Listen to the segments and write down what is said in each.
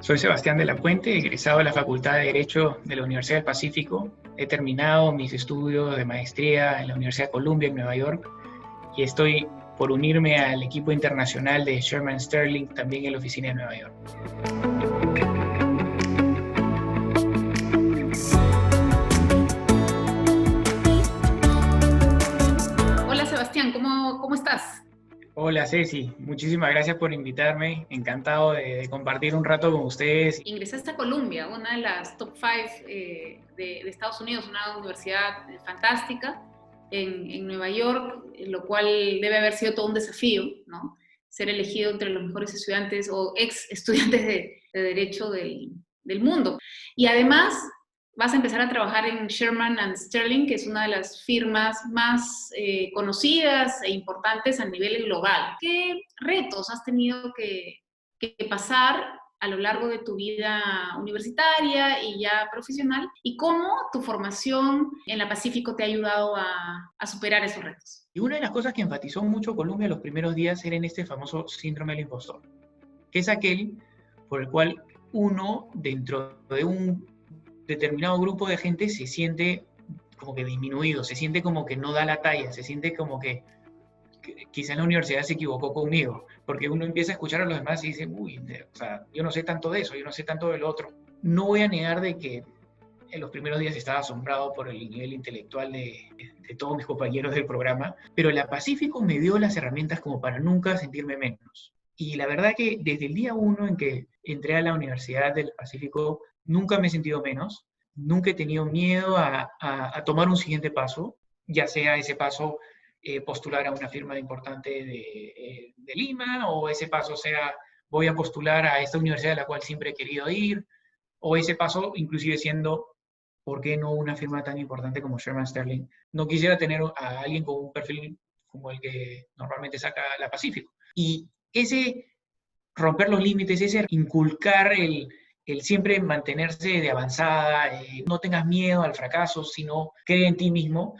Soy Sebastián de la Puente, egresado de la Facultad de Derecho de la Universidad del Pacífico. He terminado mis estudios de maestría en la Universidad de Columbia en Nueva York y estoy por unirme al equipo internacional de Shearman Sterling, también en la oficina de Nueva York. Hola Sebastián, ¿cómo estás? Hola Ceci, muchísimas gracias por invitarme. Encantado de compartir un rato con ustedes. Ingresaste a Columbia, una de las top 5 de Estados Unidos, una universidad fantástica en Nueva York, lo cual debe haber sido todo un desafío, ¿no? Ser elegido entre los mejores estudiantes o ex estudiantes de Derecho del mundo. Y además vas a empezar a trabajar en Shearman Sterling, que es una de las firmas más conocidas e importantes a nivel global. ¿Qué retos has tenido que pasar a lo largo de tu vida universitaria y ya profesional? ¿Y cómo tu formación en la Pacífico te ha ayudado a superar esos retos? Y una de las cosas que enfatizó mucho Columbia los primeros días era en este famoso síndrome del impostor, que es aquel por el cual uno, dentro de un determinado grupo de gente, se siente como que disminuido, se siente como que no da la talla, se siente como que quizás la universidad se equivocó conmigo, porque uno empieza a escuchar a los demás y dice, uy, o sea, yo no sé tanto de eso, yo no sé tanto del otro. No voy a negar de que en los primeros días estaba asombrado por el nivel intelectual de todos mis compañeros del programa, pero la Pacífico me dio las herramientas como para nunca sentirme menos. Y la verdad que desde el día uno en que entré a la Universidad del Pacífico, nunca me he sentido menos, nunca he tenido miedo a tomar un siguiente paso, ya sea ese paso postular a una firma importante de Lima, o ese paso sea voy a postular a esta universidad a la cual siempre he querido ir, o ese paso inclusive siendo, ¿por qué no una firma tan importante como Shearman Sterling? No quisiera tener a alguien con un perfil como el que normalmente saca la Pacífico. Y ese romper los límites, ese inculcar el siempre mantenerse de avanzada, no tengas miedo al fracaso, sino cree en ti mismo,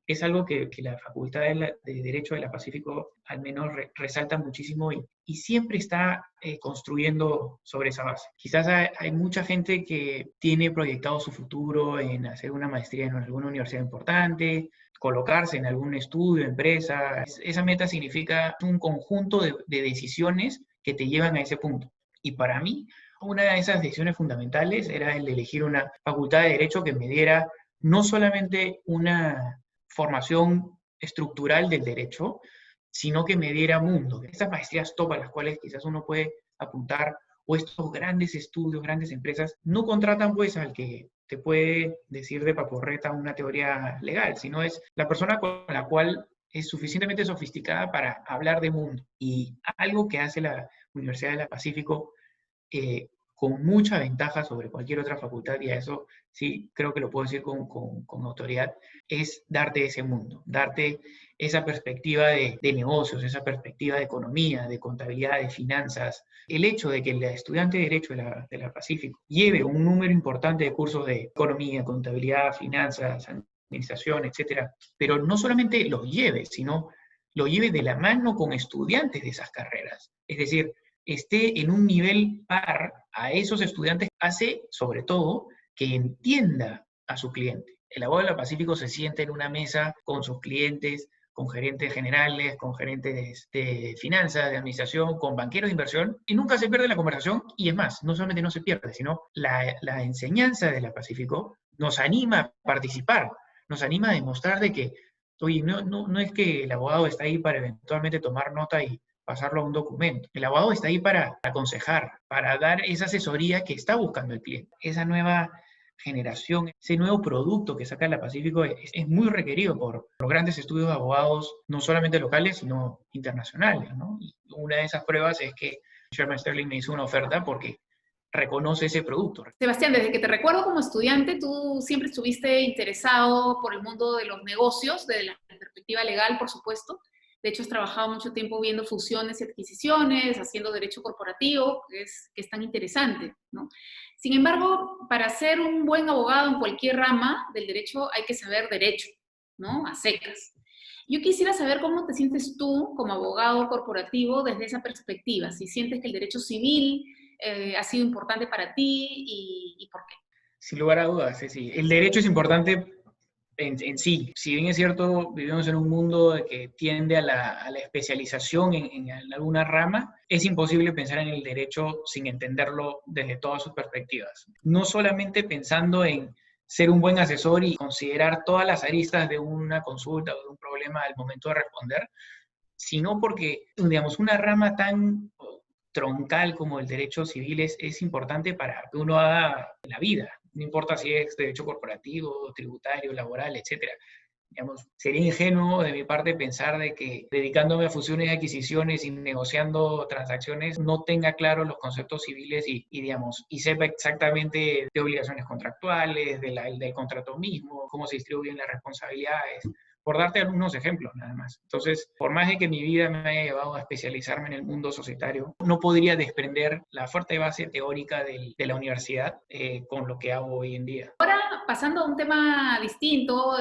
es algo que la Facultad de Derecho de la Pacífico al menos resalta muchísimo y siempre está construyendo sobre esa base. Quizás hay mucha gente que tiene proyectado su futuro en hacer una maestría en alguna universidad importante, colocarse en algún estudio, empresa. Esa meta significa un conjunto de decisiones que te llevan a ese punto. Y para mí, una de esas decisiones fundamentales era el de elegir una facultad de Derecho que me diera no solamente una formación estructural del derecho, sino que me diera mundo. Estas maestrías top a las cuales quizás uno puede apuntar, o estos grandes estudios, grandes empresas, no contratan pues al que te puede decir de paporreta una teoría legal, sino es la persona con la cual es suficientemente sofisticada para hablar de mundo. Y algo que hace la Universidad del Pacífico con mucha ventaja sobre cualquier otra facultad, y a eso sí creo que lo puedo decir con autoridad, es darte ese mundo, darte esa perspectiva de negocios, esa perspectiva de economía, de contabilidad, de finanzas. El hecho de que el estudiante de Derecho de la Pacífico lleve un número importante de cursos de economía, contabilidad, finanzas, administración, etcétera, pero no solamente los lleve, sino lo lleve de la mano con estudiantes de esas carreras. Es decir, esté en un nivel par a esos estudiantes, hace sobre todo que entienda a su cliente. El abogado del Pacífico se sienta en una mesa con sus clientes, con gerentes generales, con gerentes de finanzas, de administración, con banqueros de inversión, y nunca se pierde la conversación, y es más, no solamente no se pierde, sino la enseñanza de la Pacífico nos anima a participar, nos anima a demostrar de que, oye, no es que el abogado está ahí para eventualmente tomar nota y pasarlo a un documento. El abogado está ahí para aconsejar, para dar esa asesoría que está buscando el cliente. Esa nueva generación, ese nuevo producto que saca la Pacífico es muy requerido por los grandes estudios de abogados, no solamente locales, sino internacionales, ¿no? Y una de esas pruebas es que Shearman Sterling me hizo una oferta porque reconoce ese producto. Sebastián, desde que te recuerdo como estudiante, tú siempre estuviste interesado por el mundo de los negocios, desde la perspectiva legal, por supuesto. De hecho, has trabajado mucho tiempo viendo fusiones y adquisiciones, haciendo derecho corporativo, que es tan interesante, ¿no? Sin embargo, para ser un buen abogado en cualquier rama del derecho hay que saber derecho, ¿no? A secas. Yo quisiera saber cómo te sientes tú como abogado corporativo desde esa perspectiva. Si sientes que el derecho civil ha sido importante para ti y por qué? Sin lugar a dudas, sí. El derecho es importante en sí. Si bien es cierto, vivimos en un mundo que tiende a la especialización en alguna rama, es imposible pensar en el derecho sin entenderlo desde todas sus perspectivas. No solamente pensando en ser un buen asesor y considerar todas las aristas de una consulta o de un problema al momento de responder, sino porque, digamos, una rama tan troncal como el derecho civil es importante para que uno haga la vida. No importa si es derecho corporativo, tributario, laboral, etcétera. Digamos, sería ingenuo de mi parte pensar de que dedicándome a fusiones y adquisiciones y negociando transacciones no tenga claro los conceptos civiles digamos, y sepa exactamente de obligaciones contractuales, del contrato mismo, cómo se distribuyen las responsabilidades, por darte algunos ejemplos nada más. Entonces, por más de que mi vida me haya llevado a especializarme en el mundo societario, no podría desprender la fuerte base teórica de la universidad con lo que hago hoy en día. Ahora, pasando a un tema distinto,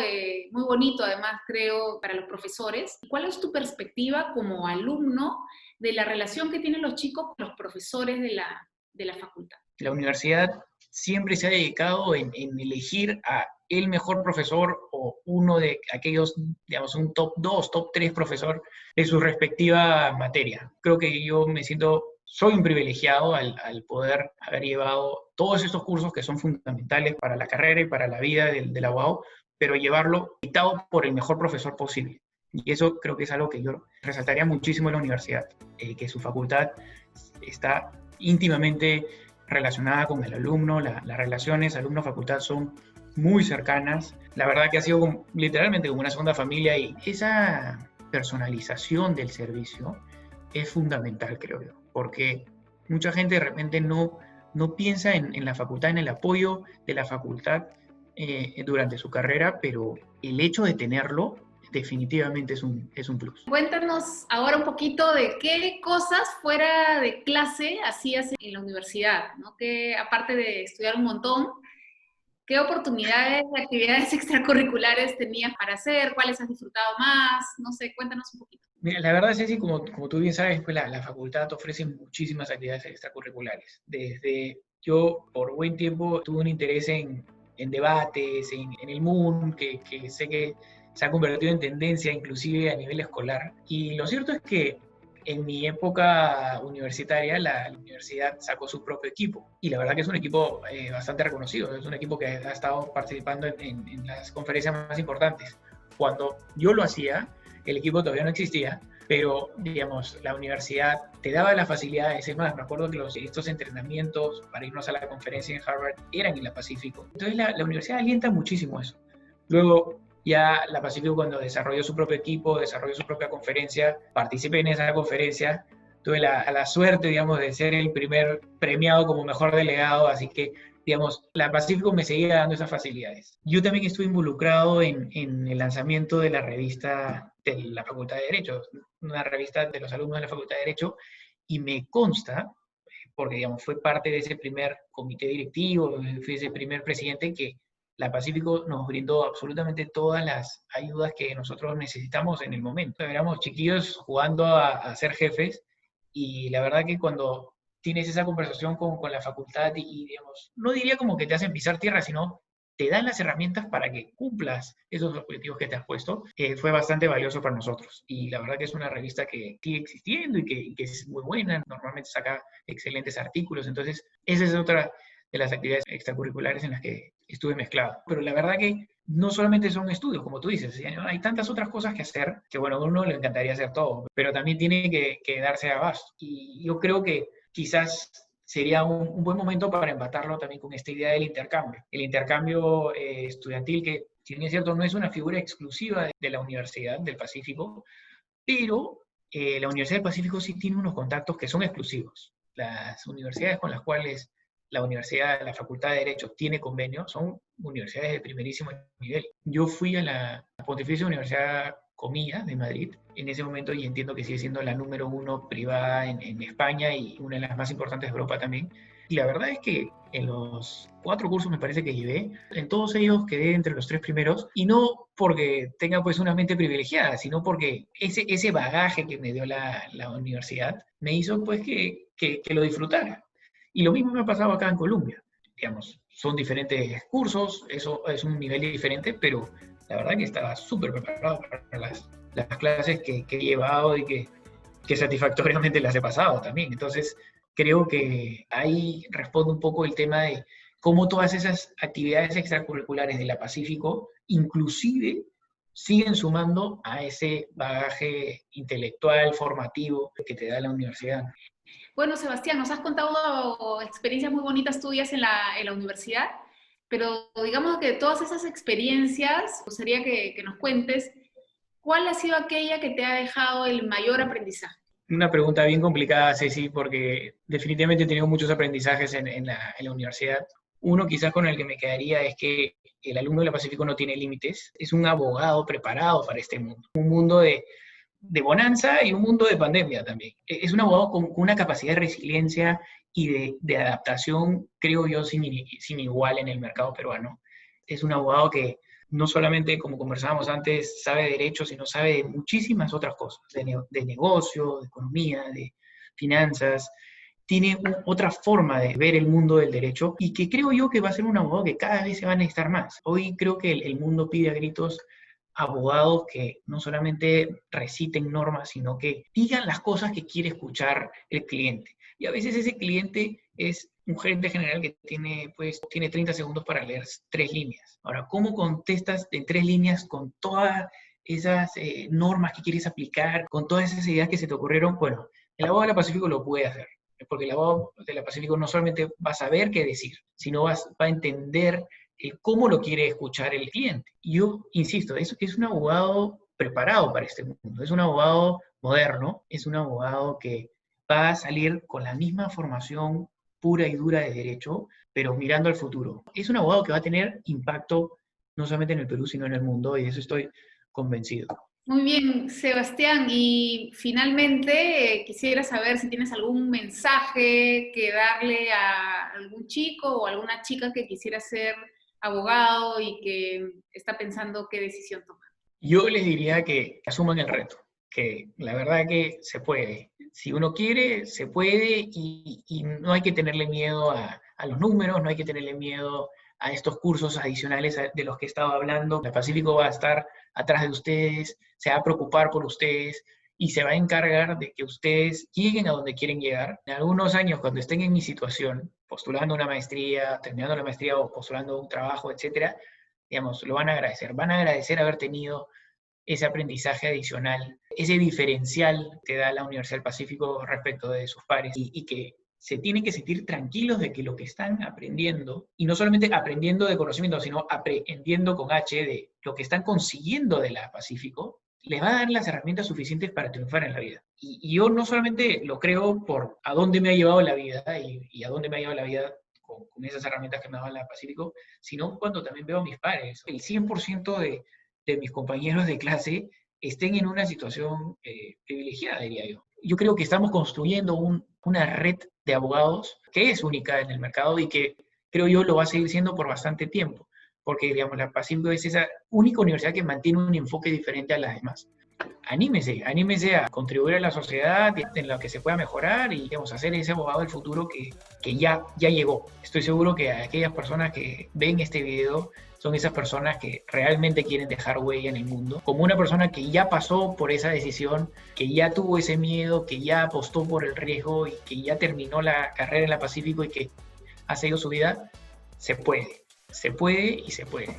muy bonito además creo para los profesores, ¿cuál es tu perspectiva como alumno de la relación que tienen los chicos con los profesores de la facultad? La universidad siempre se ha dedicado en elegir a el mejor profesor o uno de aquellos, digamos, un top 2, top 3 profesor de su respectiva materia. Creo que yo soy un privilegiado al poder haber llevado todos estos cursos que son fundamentales para la carrera y para la vida del abogado, pero llevarlo dictado por el mejor profesor posible. Y eso creo que es algo que yo resaltaría muchísimo en la universidad, que su facultad está íntimamente relacionada con el alumno, las relaciones alumno-facultad son muy cercanas. La verdad que ha sido literalmente como una segunda familia y esa personalización del servicio es fundamental, creo yo, porque mucha gente de repente no piensa en la facultad, en el apoyo de la facultad durante su carrera, pero el hecho de tenerlo definitivamente es un plus. Cuéntanos ahora un poquito de qué cosas fuera de clase hacías en la universidad, ¿no? Que aparte de estudiar un montón, ¿qué oportunidades, actividades extracurriculares tenías para hacer? ¿Cuáles has disfrutado más? No sé, cuéntanos un poquito. Mira, la verdad, Ceci, como tú bien sabes, pues la facultad ofrece muchísimas actividades extracurriculares. Yo por buen tiempo tuve un interés en debates, en el MUN, que sé que se ha convertido en tendencia inclusive a nivel escolar. Y lo cierto es que en mi época universitaria, la universidad sacó su propio equipo. Y la verdad que es un equipo bastante reconocido. Es un equipo que ha estado participando en las conferencias más importantes. Cuando yo lo hacía, el equipo todavía no existía, pero, digamos, la universidad te daba las facilidades. Es más, me acuerdo que estos entrenamientos para irnos a la conferencia en Harvard eran en la Pacífico. Entonces la universidad alienta muchísimo eso. Luego, ya la Pacífico, cuando desarrolló su propio equipo, desarrolló su propia conferencia, participé en esa conferencia, tuve la suerte, digamos, de ser el primer premiado como mejor delegado, así que, digamos, la Pacífico me seguía dando esas facilidades. Yo también estuve involucrado en el lanzamiento de la revista de la Facultad de Derecho, una revista de los alumnos de la Facultad de Derecho, y me consta, porque, digamos, fue parte de ese primer comité directivo, fui ese primer presidente que la Pacífico nos brindó absolutamente todas las ayudas que nosotros necesitamos en el momento. Éramos chiquillos jugando a ser jefes y la verdad que cuando tienes esa conversación con la facultad digamos, no diría como que te hacen pisar tierra, sino te dan las herramientas para que cumplas esos objetivos que te has puesto, fue bastante valioso para nosotros. Y la verdad que es una revista que sigue existiendo y que es muy buena, normalmente saca excelentes artículos, entonces esa es otra de las actividades extracurriculares en las que estuve mezclado. Pero la verdad que no solamente son estudios, como tú dices, hay tantas otras cosas que hacer que, bueno, a uno le encantaría hacer todo, pero también tiene que darse abasto. Y yo creo que quizás sería un buen momento para empatarlo también con esta idea del intercambio. El intercambio estudiantil, que si bien es cierto, no es una figura exclusiva de la Universidad del Pacífico, pero la Universidad del Pacífico sí tiene unos contactos que son exclusivos. Las universidades con las cuales la Facultad de Derecho tiene convenio, son universidades de primerísimo nivel. Yo fui a la Pontificia Universidad Comillas de Madrid en ese momento y entiendo que sigue siendo la número 1 privada en España y una de las más importantes de Europa también. Y la verdad es que en los 4 cursos me parece que llevé, en todos ellos quedé entre los 3 primeros, y no porque tenga pues una mente privilegiada, sino porque ese bagaje que me dio la universidad me hizo pues que lo disfrutara. Y lo mismo me ha pasado acá en Colombia. Digamos, son diferentes cursos, eso es un nivel diferente, pero la verdad que estaba súper preparado para las clases que he llevado y que satisfactoriamente las he pasado también. Entonces, creo que ahí responde un poco el tema de cómo todas esas actividades extracurriculares de la Pacífico, inclusive, siguen sumando a ese bagaje intelectual, formativo que te da la universidad. Bueno, Sebastián, nos has contado experiencias muy bonitas tuyas en la universidad, pero digamos que de todas esas experiencias, me gustaría que nos cuentes cuál ha sido aquella que te ha dejado el mayor aprendizaje. Una pregunta bien complicada, Ceci, porque definitivamente he tenido muchos aprendizajes en la universidad. Uno quizás con el que me quedaría es que el alumno de la Pacífico no tiene límites, es un abogado preparado para este mundo, un mundo de bonanza y un mundo de pandemia también. Es un abogado con una capacidad de resiliencia y de adaptación, creo yo, sin igual en el mercado peruano. Es un abogado que no solamente, como conversábamos antes, sabe de derecho, sino sabe de muchísimas otras cosas, de negocio, de economía, de finanzas. Tiene otra forma de ver el mundo del derecho y que creo yo que va a ser un abogado que cada vez se va a necesitar más. Hoy creo que el mundo pide a gritos abogados que no solamente reciten normas, sino que digan las cosas que quiere escuchar el cliente. Y a veces ese cliente es un gerente general que tiene 30 segundos para leer 3 líneas. Ahora, ¿cómo contestas en 3 líneas con todas esas normas que quieres aplicar, con todas esas ideas que se te ocurrieron? Bueno, el abogado de la Pacífico lo puede hacer, porque el abogado de la Pacífico no solamente va a saber qué decir, sino va a entender cómo lo quiere escuchar el cliente. Y yo insisto, es un abogado preparado para este mundo, es un abogado moderno, es un abogado que va a salir con la misma formación pura y dura de derecho, pero mirando al futuro. Es un abogado que va a tener impacto no solamente en el Perú, sino en el mundo, y de eso estoy convencido. Muy bien, Sebastián, y finalmente quisiera saber si tienes algún mensaje que darle a algún chico o alguna chica que quisiera ser abogado y que está pensando qué decisión tomar. Yo les diría que asuman el reto, que la verdad que se puede. Si uno quiere, se puede y no hay que tenerle miedo a los números, no hay que tenerle miedo a estos cursos adicionales de los que estaba hablando. El Pacífico va a estar atrás de ustedes, se va a preocupar por ustedes y se va a encargar de que ustedes lleguen a donde quieren llegar. En algunos años, cuando estén en mi situación, postulando una maestría, terminando la maestría o postulando un trabajo, etcétera, digamos, lo van a agradecer. Van a agradecer haber tenido ese aprendizaje adicional, ese diferencial que da la Universidad del Pacífico respecto de sus pares y que se tienen que sentir tranquilos de que lo que están aprendiendo, y no solamente aprendiendo de conocimiento, sino aprendiendo con H de lo que están consiguiendo de la Pacífico, les va a dar las herramientas suficientes para triunfar en la vida. Y yo no solamente lo creo por a dónde me ha llevado la vida y a dónde me ha llevado la vida con esas herramientas que me ha dado la Pacífico, sino cuando también veo a mis pares. El 100% de mis compañeros de clase estén en una situación privilegiada, diría yo. Yo creo que estamos construyendo una red de abogados que es única en el mercado y que creo yo lo va a seguir siendo por bastante tiempo, porque digamos, la Pacífico es esa única universidad que mantiene un enfoque diferente a las demás. Anímese a contribuir a la sociedad en lo que se pueda mejorar y digamos, hacer ese abogado del futuro que ya llegó. Estoy seguro que aquellas personas que ven este video son esas personas que realmente quieren dejar huella en el mundo, como una persona que ya pasó por esa decisión, que ya tuvo ese miedo, que ya apostó por el riesgo y que ya terminó la carrera en la Pacífico y que ha seguido su vida. Se puede y se puede.